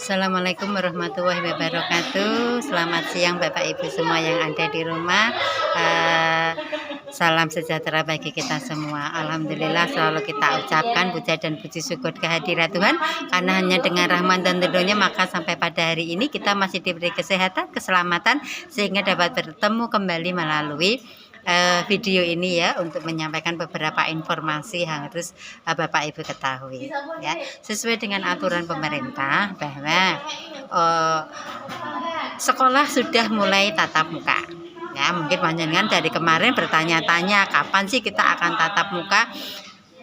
Assalamualaikum warahmatullahi wabarakatuh. Selamat siang Bapak Ibu semua yang ada di rumah. Salam sejahtera bagi kita semua. Alhamdulillah selalu kita ucapkan puja dan puji syukur kehadirat Tuhan, karena hanya dengan rahmat dan ridhonya maka sampai pada hari ini kita masih diberi kesehatan, keselamatan, sehingga dapat bertemu kembali melalui video ini ya, untuk menyampaikan beberapa informasi yang harus Bapak Ibu ketahui ya, sesuai dengan aturan pemerintah bahwa sekolah sudah mulai tatap muka ya. Mungkin panjenengan dari kemarin bertanya-tanya kapan sih kita akan tatap muka,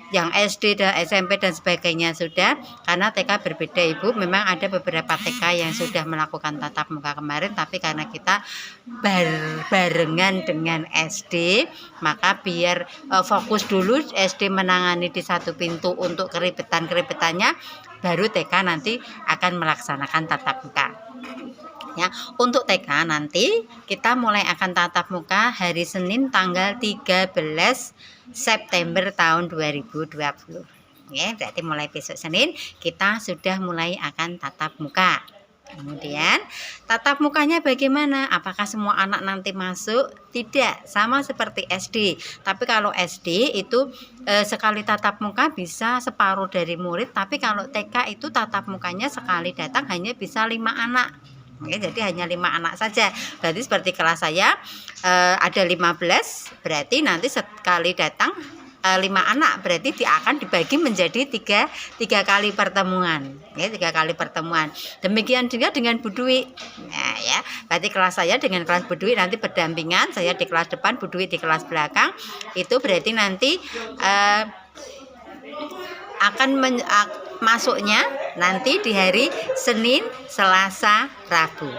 yang SD dan SMP dan sebagainya sudah, karena TK berbeda Ibu. Memang ada beberapa TK yang sudah melakukan tatap muka kemarin, tapi karena kita barengan dengan SD, maka biar fokus dulu SD menangani di satu pintu untuk keribetan-keribetannya, baru TK nanti akan melaksanakan tatap muka. Ya, untuk TK nanti kita mulai akan tatap muka hari Senin tanggal 13 September tahun 2020 ya, berarti mulai besok Senin kita sudah mulai akan tatap muka. Kemudian tatap mukanya bagaimana? Apakah semua anak nanti masuk? Tidak, sama seperti SD. Tapi kalau SD itu sekali tatap muka bisa separuh dari murid, tapi kalau TK itu tatap mukanya sekali datang hanya bisa 5 anak. Oke, jadi hanya 5 anak saja. Berarti seperti kelas saya ada 15, berarti nanti sekali datang 5 anak, berarti dia akan dibagi menjadi tiga kali pertemuan ya, 3 kali pertemuan. Demikian juga dengan Bu Dwi. Nah, ya, berarti kelas saya dengan kelas Bu Dwi nanti berdampingan, saya di kelas depan, Bu Dwi di kelas belakang. Itu berarti nanti akan masuknya nanti di hari Senin, Selasa, Rabu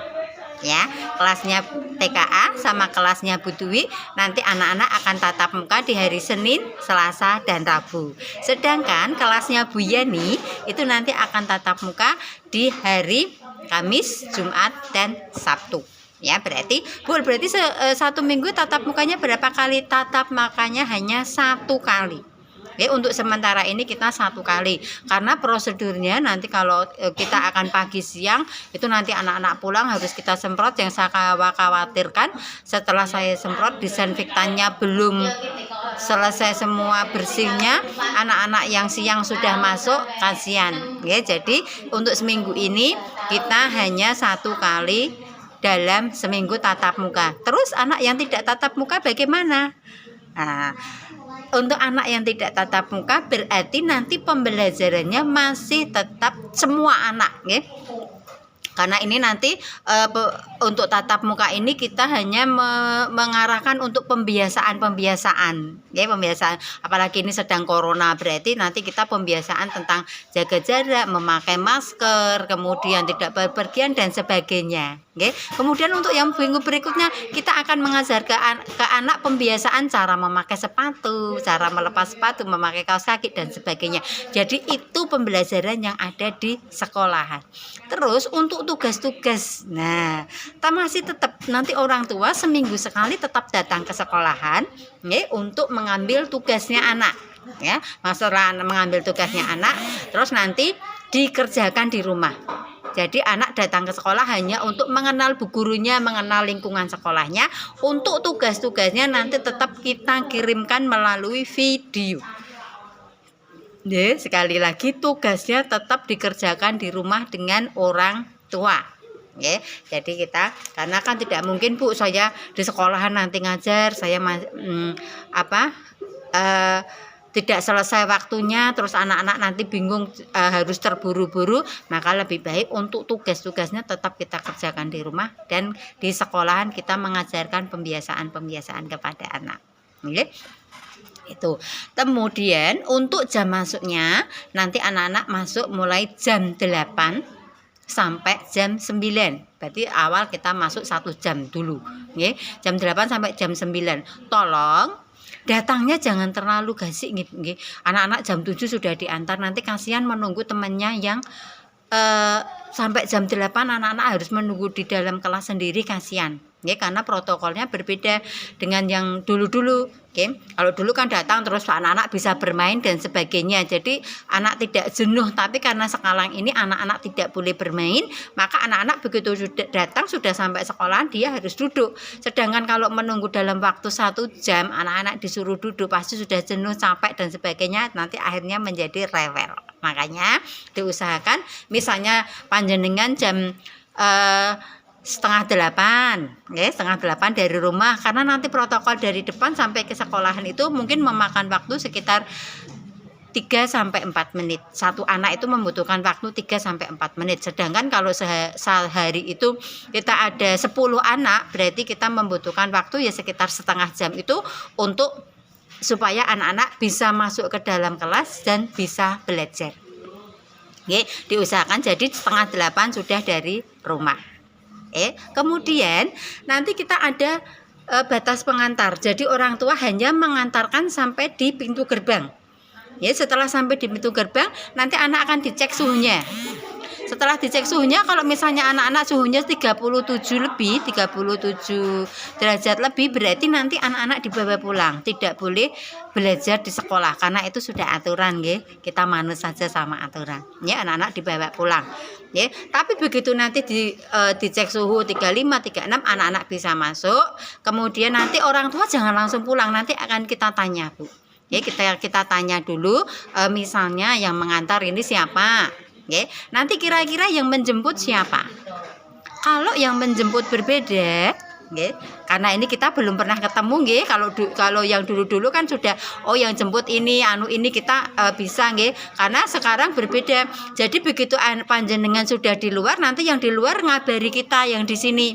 ya. Kelasnya TKA sama kelasnya Bu Dwi nanti anak-anak akan tatap muka di hari Senin, Selasa, dan Rabu. Sedangkan kelasnya Bu Yani itu nanti akan tatap muka di hari Kamis, Jumat, dan Sabtu ya. Berarti satu minggu tatap mukanya berapa kali? Tatap mukanya hanya 1 kali. Oke, untuk sementara ini kita 1 kali, karena prosedurnya nanti kalau kita akan pagi siang itu nanti anak-anak pulang harus kita semprot. Yang saya khawatirkan setelah saya semprot disinfektannya belum selesai semua bersihnya, anak-anak yang siang sudah masuk kasihan ya. Jadi untuk seminggu ini kita hanya 1 kali dalam seminggu tatap muka. Terus anak yang tidak tatap muka bagaimana? Nah, untuk anak yang tidak tatap muka berarti nanti pembelajarannya masih tetap semua anak ya. Karena ini nanti untuk tatap muka ini kita hanya mengarahkan untuk pembiasaan ya, pembiasaan. Apalagi ini sedang corona, berarti nanti kita pembiasaan tentang jaga jarak, memakai masker, kemudian tidak bepergian dan sebagainya. Oke. Kemudian untuk yang minggu berikutnya kita akan mengajarkan ke anak pembiasaan cara memakai sepatu, cara melepas sepatu, memakai kaos kaki dan sebagainya. Jadi itu pembelajaran yang ada di sekolahan. Terus untuk tugas-tugas, nah kita masih tetap nanti orang tua seminggu sekali tetap datang ke sekolahan ya, untuk mengambil tugasnya anak ya, masalah mengambil tugasnya anak, terus nanti dikerjakan di rumah. Jadi anak datang ke sekolah hanya untuk mengenal bu gurunya, mengenal lingkungan sekolahnya. Untuk tugas-tugasnya nanti tetap kita kirimkan melalui video. Sekali lagi tugasnya tetap dikerjakan di rumah dengan orang tua. Jadi kita, karena kan tidak mungkin Bu saya di sekolahan nanti ngajar, saya tidak selesai waktunya, terus anak-anak nanti bingung, harus terburu-buru. Maka lebih baik untuk tugas-tugasnya tetap kita kerjakan di rumah, dan di sekolahan kita mengajarkan pembiasaan kepada anak. Itu. Kemudian untuk jam masuknya nanti anak-anak masuk mulai jam 8 sampai jam 9. Berarti awal kita masuk 1 jam dulu. Jam 8 sampai jam 9. Tolong datangnya jangan terlalu gasik. Anak-anak jam 7 sudah diantar, nanti kasihan menunggu temannya yang sampai jam 8 anak-anak harus menunggu di dalam kelas sendiri, kasihan. Ya, karena protokolnya berbeda dengan yang dulu-dulu. Oke, kalau dulu kan datang terus anak-anak bisa bermain dan sebagainya. Jadi anak tidak jenuh, tapi karena sekarang ini anak-anak tidak boleh bermain, maka anak-anak begitu sudah datang sudah sampai sekolahan dia harus duduk. Sedangkan kalau menunggu dalam waktu 1 jam, anak-anak disuruh duduk pasti sudah jenuh, capek dan sebagainya, nanti akhirnya menjadi rewel. Makanya diusahakan misalnya panjenengan jam 7:30, ya, 7:30 dari rumah, karena nanti protokol dari depan sampai ke sekolahan itu mungkin memakan waktu sekitar 3-4 menit. Satu anak itu membutuhkan waktu 3-4 menit. Sedangkan kalau sehari itu kita ada 10 anak, berarti kita membutuhkan waktu ya sekitar setengah jam itu untuk supaya anak-anak bisa masuk ke dalam kelas dan bisa belajar. Oke, diusahakan jadi 7:30 sudah dari rumah. Kemudian nanti kita ada batas pengantar. Jadi orang tua hanya mengantarkan sampai di pintu gerbang. Ya, setelah sampai di pintu gerbang, nanti anak akan dicek suhunya. Setelah dicek suhunya, kalau misalnya anak-anak suhunya 37 derajat lebih, berarti nanti anak-anak dibawa pulang. Tidak boleh belajar di sekolah, karena itu sudah aturan, ya. Kita manut saja sama aturan. Ya, anak-anak dibawa pulang. Ya, tapi begitu nanti dicek suhu 35, 36, anak-anak bisa masuk. Kemudian nanti orang tua jangan langsung pulang, nanti akan kita tanya, Bu. Ya, kita tanya dulu, misalnya yang mengantar ini siapa? Ya, nanti kira-kira yang menjemput siapa? Kalau yang menjemput berbeda, ya, karena ini kita belum pernah ketemu, ya. Kalau yang dulu-dulu kan sudah, yang jemput ini, ini kita bisa, ya. Karena sekarang berbeda. Jadi begitu panjenengan sudah di luar, nanti yang di luar ngabari kita yang di sini.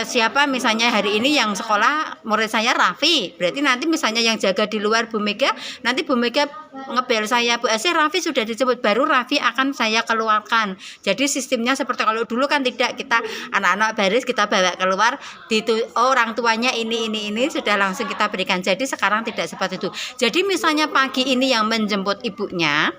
Siapa misalnya hari ini yang sekolah murid saya Raffi, berarti nanti misalnya yang jaga di luar Bu Mega, nanti Bu Mega ngebel saya, Bu Asih, Raffi sudah disebut, baru Raffi akan saya keluarkan. Jadi sistemnya seperti kalau dulu kan tidak, kita anak-anak baris kita bawa keluar, orang tuanya ini sudah langsung kita berikan. Jadi sekarang tidak seperti itu. Jadi misalnya pagi ini yang menjemput ibunya,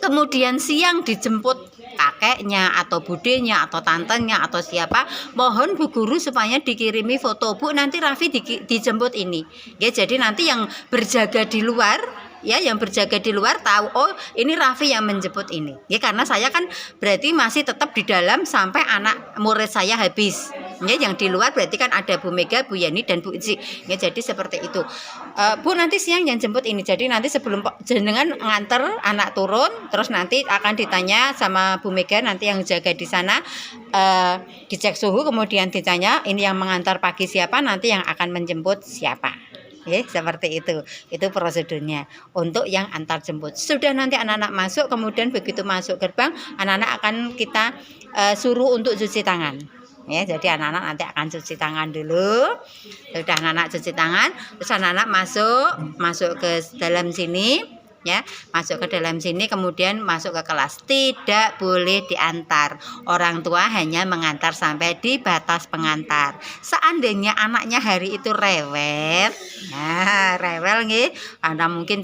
kemudian siang dijemput kakeknya atau budenya atau tantenya atau siapa, mohon Bu Guru supaya dikirimi foto, Bu, nanti Raffi dijemput ini. Ya, jadi nanti yang berjaga di luar, ya, yang berjaga di luar tahu, ini Raffi yang menjemput ini. Ya, karena saya kan berarti masih tetap di dalam sampai anak murid saya habis. Ya, yang di luar berarti kan ada Bu Mega, Bu Yani dan Bu Uci. Ya, jadi seperti itu. Bu, nanti siang yang jemput ini. Jadi nanti sebelum jenengan nganter anak turun, terus nanti akan ditanya sama Bu Mega, nanti yang jaga di sana, dicek suhu, kemudian ditanya ini yang mengantar pagi siapa, nanti yang akan menjemput siapa. Ya, seperti itu prosedurnya untuk yang antar jemput. Sudah nanti anak-anak masuk, kemudian begitu masuk gerbang, anak-anak akan kita suruh untuk cuci tangan. Ya, jadi anak-anak nanti akan cuci tangan dulu. Sudah anak-anak cuci tangan, terus anak-anak masuk ke dalam sini, ya, masuk ke dalam sini, kemudian masuk ke kelas. Tidak boleh diantar. Orang tua hanya mengantar sampai di batas pengantar. Seandainya anaknya hari itu rewel, nggih, karena mungkin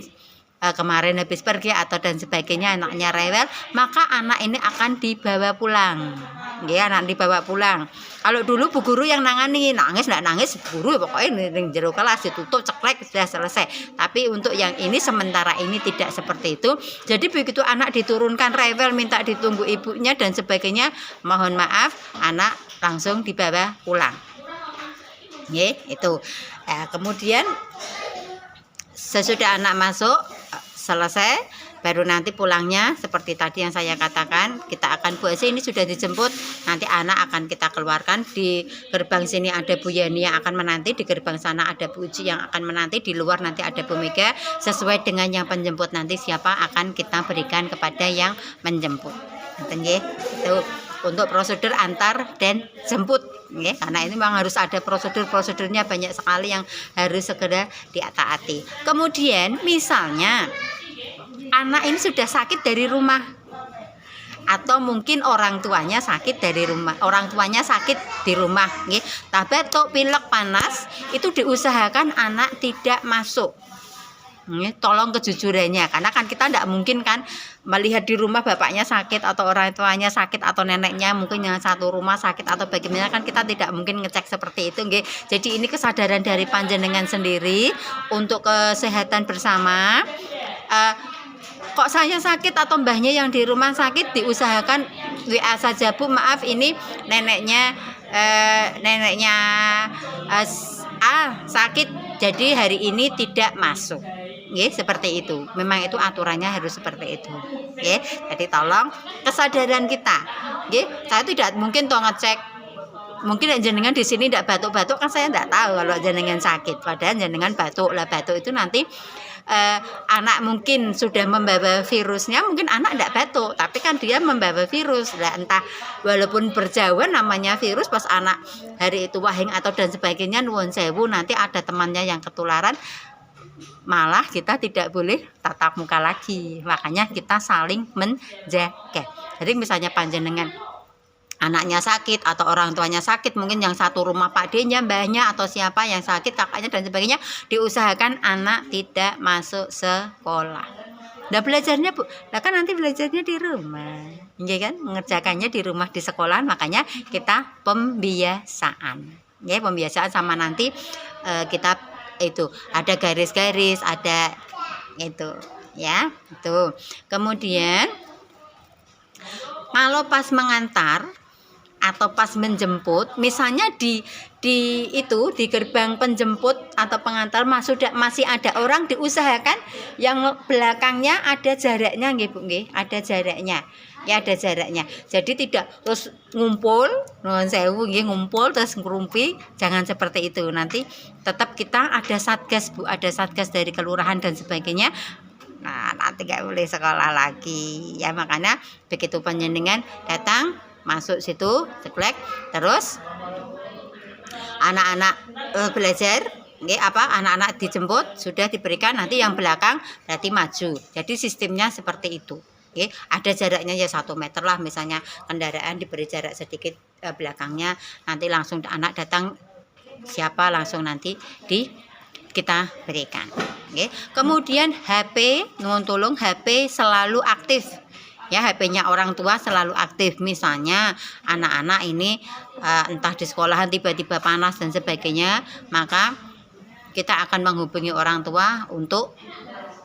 kemarin habis pergi atau dan sebagainya, anaknya rewel, maka anak ini akan dibawa pulang. Ya, anak dibawa pulang. Kalau dulu Bu Guru yang nangani, nangis enggak nangis Bu Guru pokoknya ning jero kelas ditutup, ceklek, sudah selesai. Tapi untuk yang ini sementara ini tidak seperti itu. Jadi begitu anak diturunkan rewel, minta ditunggu ibunya dan sebagainya, mohon maaf, anak langsung dibawa pulang. Ya, itu. Kemudian sesudah anak masuk selesai, baru nanti pulangnya seperti tadi yang saya katakan, kita akan Bu Asih ini sudah dijemput, nanti anak akan kita keluarkan. Di gerbang sini ada Bu Yani yang akan menanti, di gerbang sana ada Bu Uci yang akan menanti, di luar nanti ada Bu Mega. Sesuai dengan yang penjemput nanti siapa akan kita berikan kepada yang menjemput. Itu untuk prosedur antar dan jemput, ya, karena ini memang harus ada prosedurnya banyak sekali yang harus segera ditaati. Kemudian misalnya anak ini sudah sakit dari rumah, atau mungkin orang tuanya sakit dari rumah, di rumah, batuk, pilek, panas, itu diusahakan anak tidak masuk. Ini tolong kejujurannya, karena kan kita tidak mungkin kan melihat di rumah bapaknya sakit atau orang tuanya sakit atau neneknya mungkin yang satu rumah sakit atau bagaimana, kan kita tidak mungkin ngecek seperti itu nggih. Jadi ini kesadaran dari panjenengan sendiri untuk kesehatan bersama. Kok saya sakit atau mbahnya yang di rumah sakit, diusahakan WA saja, Bu, maaf ini neneknya sakit jadi hari ini tidak masuk. Seperti itu. Memang itu aturannya harus seperti itu. Jadi tolong kesadaran kita. Saya tidak mungkin toh ngecek. Mungkin jenengan di sini tidak batuk-batuk, kan saya tidak tahu kalau jenengan sakit. Padahal jenengan batuk lah, batuk itu nanti anak mungkin sudah membawa virusnya, mungkin anak tidak batuk, tapi kan dia membawa virus lah, entah walaupun berjauhan namanya virus, pas anak hari itu wahing atau dan sebagainya, nuwun sewu nanti ada temannya yang ketularan, malah kita tidak boleh tatap muka lagi. Makanya kita saling menjaga. Jadi misalnya panjenengan anaknya sakit atau orang tuanya sakit, mungkin yang satu rumah Pak D-nya, mbahnya atau siapa yang sakit, kakaknya dan sebagainya, diusahakan anak tidak masuk sekolah. Nah belajarnya, Bu, nah kan nanti belajarnya di rumah, kan mengerjakannya di rumah, di sekolah. Makanya kita pembiasaan, pembiasaan sama nanti kita itu ada garis-garis, ada itu itu. Kemudian kalau pas mengantar atau pas menjemput, misalnya di gerbang penjemput atau pengantar masih ada orang, diusahakan yang belakangnya ada jaraknya nggih, Bu, nggih, ada jaraknya. Ada jaraknya. Jadi tidak terus ngumpul, nuwun sewu nggih, ngumpul terus ngerumpi, jangan seperti itu. Nanti tetap kita ada satgas, Bu, ada satgas dari kelurahan dan sebagainya. Nah, nanti nggak boleh sekolah lagi. Makanya begitu panjenengan datang, masuk situ, ceklek, terus anak-anak belajar, anak-anak dijemput, sudah diberikan, nanti yang belakang berarti maju. Jadi sistemnya seperti itu. Ada jaraknya ya 1 meter lah, misalnya kendaraan diberi jarak sedikit belakangnya, nanti langsung anak datang siapa langsung nanti kita berikan. Kemudian HP, nuwun tolong HP selalu aktif. HP-nya orang tua selalu aktif. Misalnya anak-anak ini entah di sekolahan tiba-tiba panas dan sebagainya, maka kita akan menghubungi orang tua untuk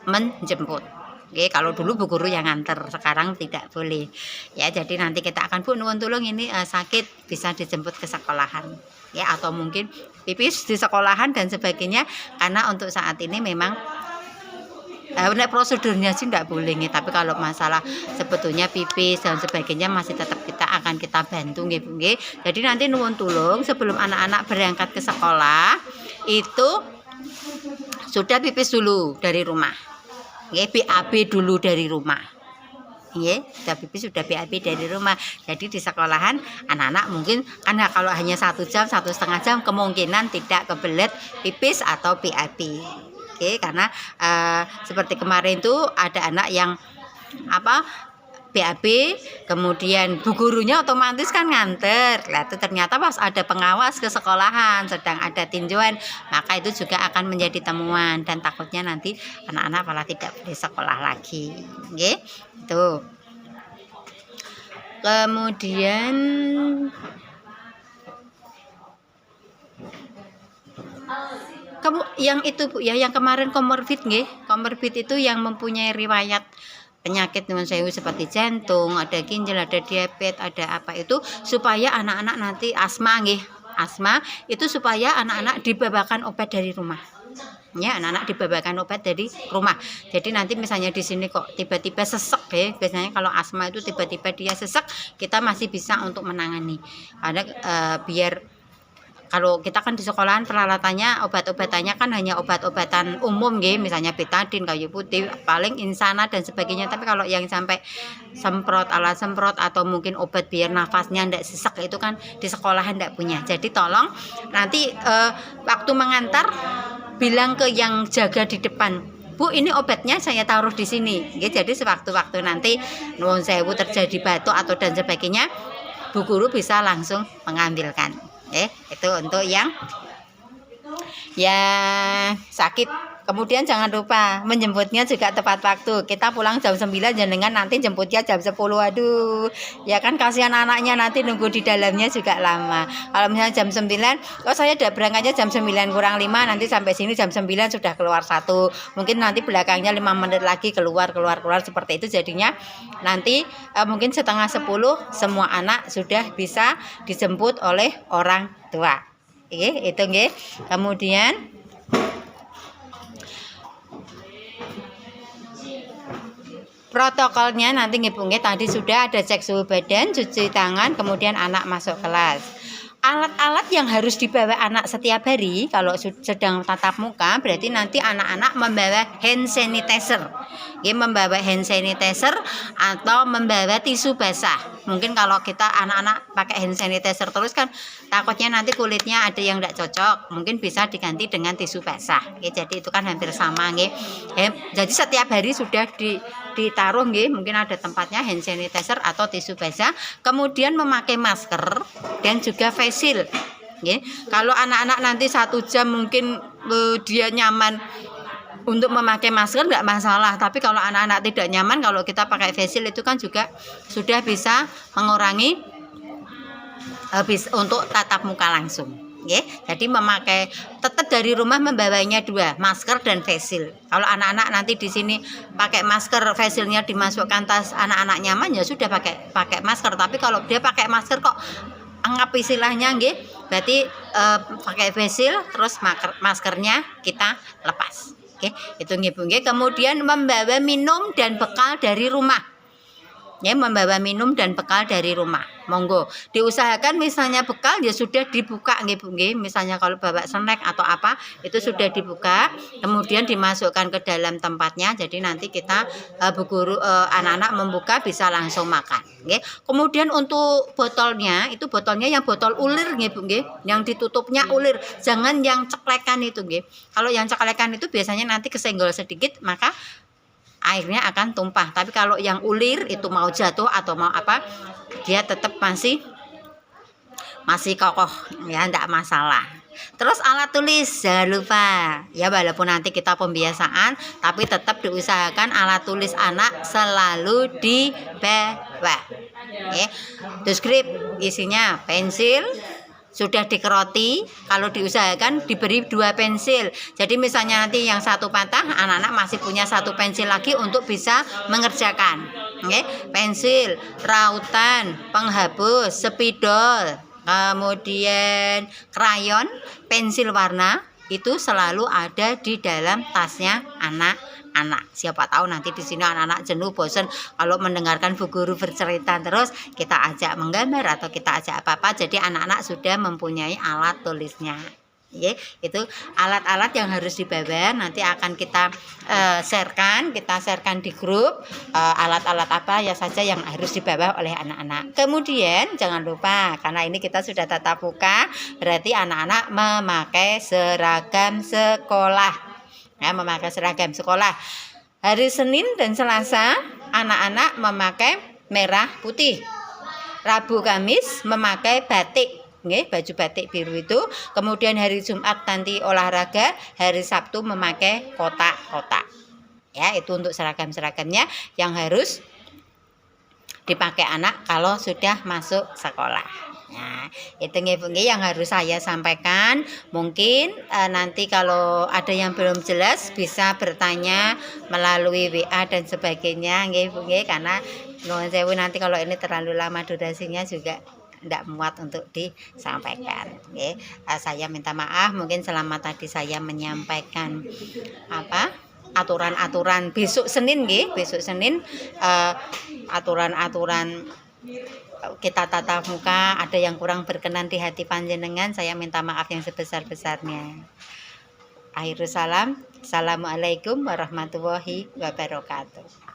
menjemput. Kalau dulu Bu Guru yang nganter, sekarang tidak boleh. Jadi nanti kita akan, Bu, nuwun tulung ini sakit, bisa dijemput ke sekolahan. Atau mungkin pipis di sekolahan dan sebagainya. Karena untuk saat ini memang prosedurnya sih tidak boleh, tapi kalau masalah sebetulnya pipis dan sebagainya masih tetap kita bantu, Bu. Jadi nanti nuwun tulung sebelum anak-anak berangkat ke sekolah itu sudah pipis dulu dari rumah. BAB dulu dari rumah. Sudah pipis, sudah BAB dari rumah. Jadi di sekolahan anak-anak mungkin karena kalau hanya 1 jam, 1,5 jam, kemungkinan tidak kebelet pipis atau BAB. Karena seperti kemarin tuh ada anak yang BAB, kemudian Bu Gurunya otomatis kan nganter. Itu ternyata pas ada pengawas ke sekolahan, sedang ada tinjauan, maka itu juga akan menjadi temuan dan takutnya nanti anak-anak malah tidak boleh sekolah lagi. Itu. Kemudian yang itu, Bu, yang kemarin komorbid komorbid itu yang mempunyai riwayat penyakit nuwun sewu seperti jantung, ada ginjal, ada diabetes, ada apa itu, supaya anak-anak nanti asma itu supaya anak-anak dibawakan obat dari rumah. Anak-anak dibawakan obat dari rumah. Jadi nanti misalnya di sini kok tiba-tiba sesek, biasanya kalau asma itu tiba-tiba dia sesek, kita masih bisa untuk menangani. Karena biar kalau kita kan di sekolahan peralatannya, obat-obatannya kan hanya obat-obatan umum, misalnya betadin, kayu putih, paling insana dan sebagainya. Tapi kalau yang sampai semprot, alat semprot atau mungkin obat biar nafasnya tidak sesek, itu kan di sekolahan tidak punya. Jadi tolong nanti waktu mengantar bilang ke yang jaga di depan, Bu, ini obatnya saya taruh di sini. Jadi sewaktu-waktu nanti nuwun sewu terjadi batuk atau dan sebagainya, Bu Guru bisa langsung mengambilkan. Itu untuk yang sakit Kemudian jangan lupa menjemputnya juga tepat waktu. Kita pulang jam 9, jenengan nanti jemputnya jam 10. Aduh, ya kan kasihan anaknya nanti nunggu di dalamnya juga lama. Kalau misalnya jam 9, oh saya udah berangkatnya jam 9 kurang 5, nanti sampai sini jam 9 sudah keluar 1. Mungkin nanti belakangnya 5 menit lagi keluar seperti itu. Jadinya nanti mungkin setengah 10 semua anak sudah bisa dijemput oleh orang tua. Oke, itu nggih. Kemudian protokolnya nanti nggih tadi sudah ada cek suhu badan, cuci tangan, kemudian anak masuk kelas. Alat-alat yang harus dibawa anak setiap hari kalau sedang tatap muka berarti nanti anak-anak membawa hand sanitizer. Ya, membawa hand sanitizer atau membawa tisu basah. Mungkin kalau kita anak-anak pakai hand sanitizer terus kan takutnya nanti kulitnya ada yang tidak cocok. Mungkin bisa diganti dengan tisu basah. Ya, jadi itu kan hampir sama nggih. Jadi setiap hari sudah ditaruh nggih, mungkin ada tempatnya hand sanitizer atau tisu basah, kemudian memakai masker dan juga face shield. Nggih. Kalau anak-anak nanti 1 jam mungkin dia nyaman untuk memakai masker nggak masalah, tapi kalau anak-anak tidak nyaman kalau kita pakai face shield itu kan juga sudah bisa mengurangi untuk tatap muka langsung. Jadi memakai tetap dari rumah membawanya 2, masker dan face shield. Kalau anak-anak nanti di sini pakai masker, face shieldnya dimasukkan tas, anak-anak nyaman ya sudah pakai masker. Tapi kalau dia pakai masker kok anggap istilahnya nggih, berarti pakai face shield terus maskernya kita lepas. Itu nggih Bu nggih. Kemudian membawa minum dan bekal dari rumah. Ya, membawa minum dan bekal dari rumah. Monggo diusahakan misalnya bekal ya sudah dibuka nggih Bu nggih. Misalnya kalau bawa snack atau apa itu sudah dibuka, kemudian dimasukkan ke dalam tempatnya. Jadi nanti kita Bu Guru anak-anak membuka bisa langsung makan nggih. Kemudian untuk botolnya, itu botolnya yang botol ulir nggih Bu nggih. Yang ditutupnya ulir, jangan yang ceklekan itu nggih. Kalau yang ceklekan itu biasanya nanti kesenggol sedikit maka airnya akan tumpah. Tapi kalau yang ulir itu mau jatuh atau mau apa, dia tetap masih kokoh ya, enggak masalah. Terus alat tulis jangan lupa ya, walaupun nanti kita pembiasaan tapi tetap diusahakan alat tulis anak selalu dibawa. Terus grip isinya pensil sudah dikeroti, kalau diusahakan diberi 2 pensil. Jadi misalnya nanti yang 1 patah, anak-anak masih punya 1 pensil lagi untuk bisa mengerjakan. Pensil, rautan, penghapus, spidol, kemudian krayon, pensil warna itu selalu ada di dalam tasnya anak-anak. Siapa tahu nanti di sini anak-anak jenuh, bosan kalau mendengarkan Bu Guru bercerita terus, kita ajak menggambar atau kita ajak apa-apa, jadi anak-anak sudah mempunyai alat tulisnya. Itu alat-alat yang harus dibawa, nanti akan kita sharekan di grup alat-alat apa ya saja yang harus dibawa oleh anak-anak. Kemudian jangan lupa, karena ini kita sudah tatap muka, berarti anak-anak memakai seragam sekolah. Memakai seragam sekolah. Hari Senin dan Selasa anak-anak memakai merah putih. Rabu Kamis memakai batik, baju batik biru itu. Kemudian hari Jumat nanti olahraga, hari Sabtu memakai kotak-kotak. Ya, itu untuk seragam-seragamnya yang harus dipakai anak kalau sudah masuk sekolah. Nah, itu yang harus saya sampaikan. Mungkin nanti kalau ada yang belum jelas bisa bertanya melalui WA dan sebagainya, karena nuwun sewu nanti kalau ini terlalu lama durasinya juga tidak muat untuk disampaikan. Saya minta maaf, mungkin selama tadi saya menyampaikan aturan-aturan besok Senin aturan-aturan kita tatap muka ada yang kurang berkenan di hati panjenengan, saya minta maaf yang sebesar-besarnya. Akhirul salam. Assalamualaikum warahmatullahi wabarakatuh.